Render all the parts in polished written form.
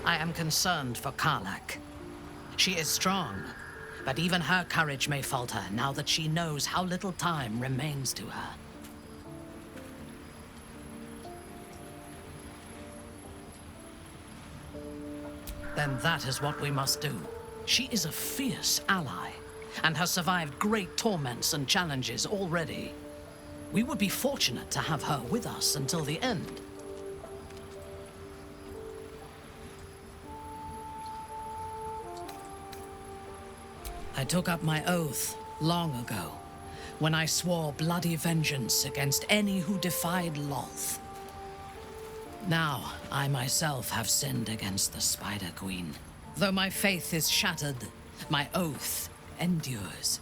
I am concerned for Karlach. She is strong, but even her courage may falter now that she knows how little time remains to her. Then that is what we must do. She is a fierce ally, and has survived great torments and challenges already. We would be fortunate to have her with us until the end. I took up my oath long ago, when I swore bloody vengeance against any who defied Lilith. Now, I myself have sinned against the Spider Queen. Though my faith is shattered, my oath endures.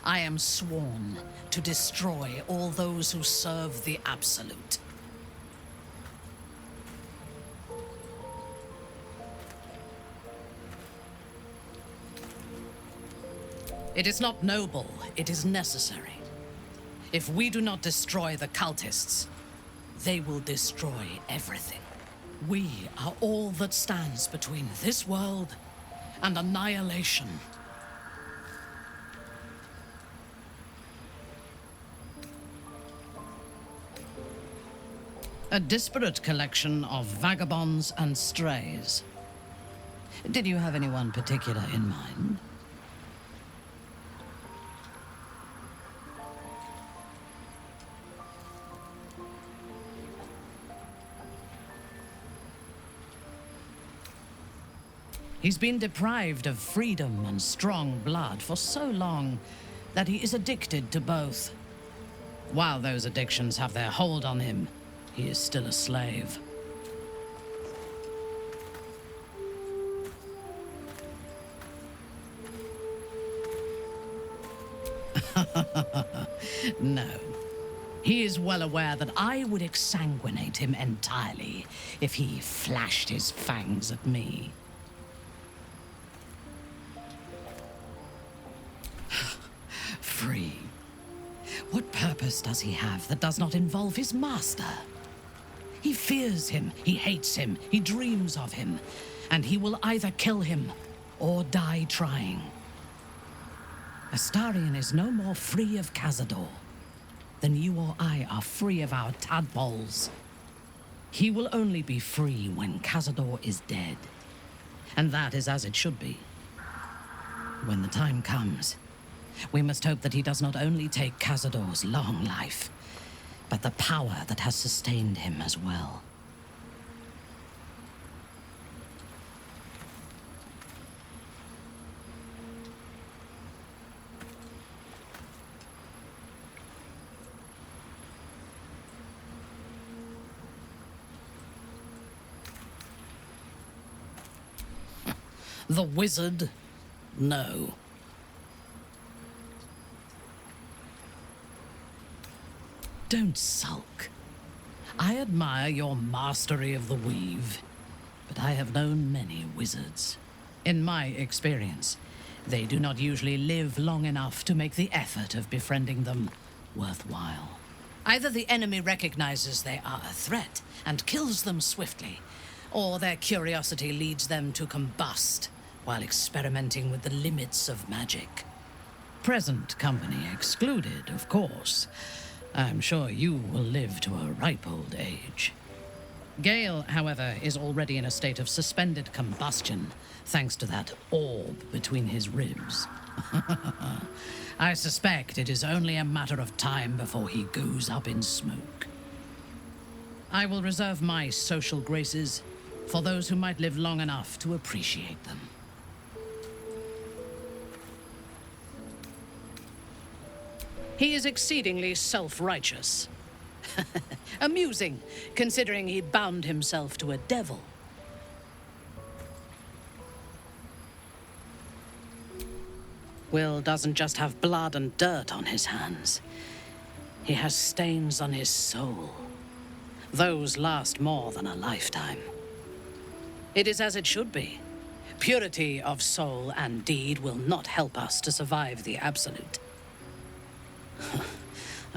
I am sworn to destroy all those who serve the Absolute. It is not noble, it is necessary. If we do not destroy the cultists, they will destroy everything. We are all that stands between this world and annihilation. A disparate collection of vagabonds and strays. Did you have anyone particular in mind? He's been deprived of freedom and strong blood for so long that he is addicted to both. While those addictions have their hold on him, he is still a slave. No. He is well aware that I would exsanguinate him entirely if he flashed his fangs at me. Free. What purpose does he have that does not involve his master? He fears him, he hates him, he dreams of him, and he will either kill him or die trying. Astarion is no more free of Cazador than you or I are free of our tadpoles. He will only be free when Cazador is dead, and that is as it should be. When the time comes, we must hope that he does not only take Cazador's long life, but the power that has sustained him as well. The wizard? No. Don't sulk. I admire your mastery of the weave, but I have known many wizards. In my experience, they do not usually live long enough to make the effort of befriending them worthwhile. Either the enemy recognizes they are a threat and kills them swiftly, or their curiosity leads them to combust while experimenting with the limits of magic. Present company excluded, of course. I'm sure you will live to a ripe old age. Gale, however, is already in a state of suspended combustion, thanks to that orb between his ribs. I suspect it is only a matter of time before he goes up in smoke. I will reserve my social graces for those who might live long enough to appreciate them. He is exceedingly self-righteous. Amusing, considering he bound himself to a devil. Will doesn't just have blood and dirt on his hands. He has stains on his soul. Those last more than a lifetime. It is as it should be. Purity of soul and deed will not help us to survive the Absolute.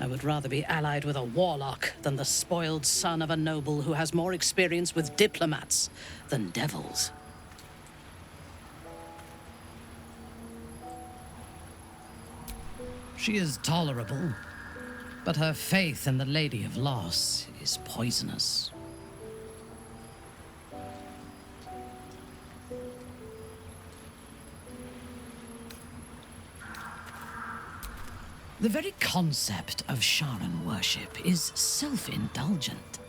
I would rather be allied with a warlock than the spoiled son of a noble who has more experience with diplomats than devils. She is tolerable, but her faith in the Lady of Loss is poisonous. The very concept of Sharan worship is self-indulgent.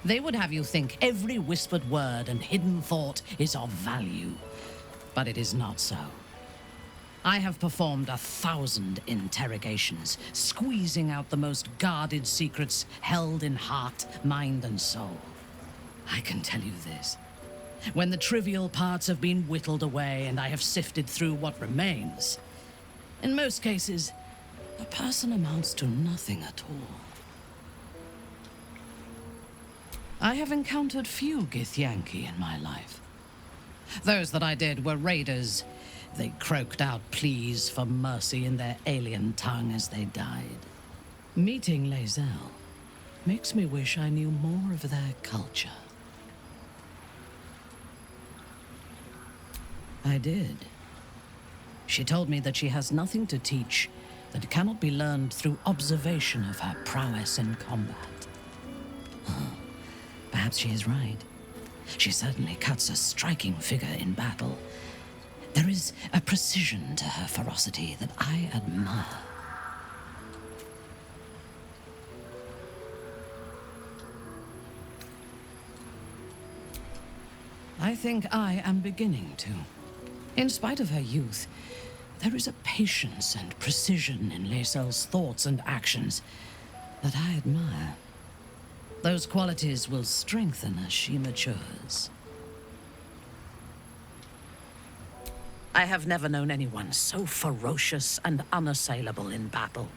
They would have you think every whispered word and hidden thought is of value, but it is not so. I have performed 1,000 interrogations, squeezing out the most guarded secrets held in heart, mind, and soul. I can tell you this. When the trivial parts have been whittled away and I have sifted through what remains, in most cases, a person amounts to nothing at all. I have encountered few Githyanki in my life. Those that I did were raiders. They croaked out pleas for mercy in their alien tongue as they died. Meeting Lae'zel makes me wish I knew more of their culture. I did. She told me that she has nothing to teach that cannot be learned through observation of her prowess in combat. Perhaps she is right. She certainly cuts a striking figure in battle. There is a precision to her ferocity that I admire. I think I am beginning to. In spite of her youth, there is a patience and precision in Lae'zel's thoughts and actions that I admire. Those qualities will strengthen as she matures. I have never known anyone so ferocious and unassailable in battle,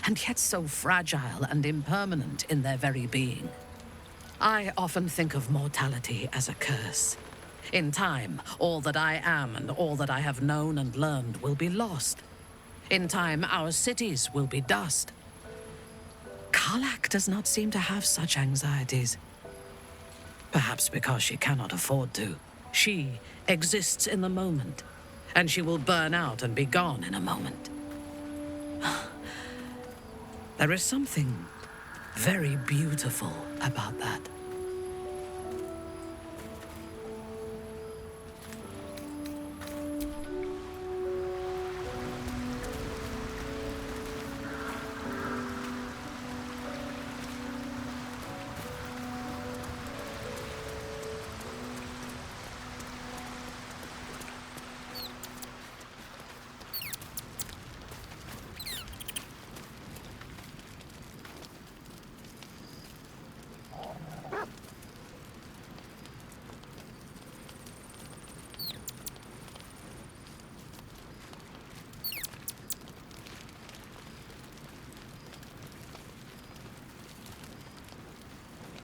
and yet so fragile and impermanent in their very being. I often think of mortality as a curse. In time, all that I am and all that I have known and learned will be lost. In time, our cities will be dust. Karlach does not seem to have such anxieties. Perhaps because she cannot afford to. She exists in the moment, and she will burn out and be gone in a moment. There is something very beautiful about that.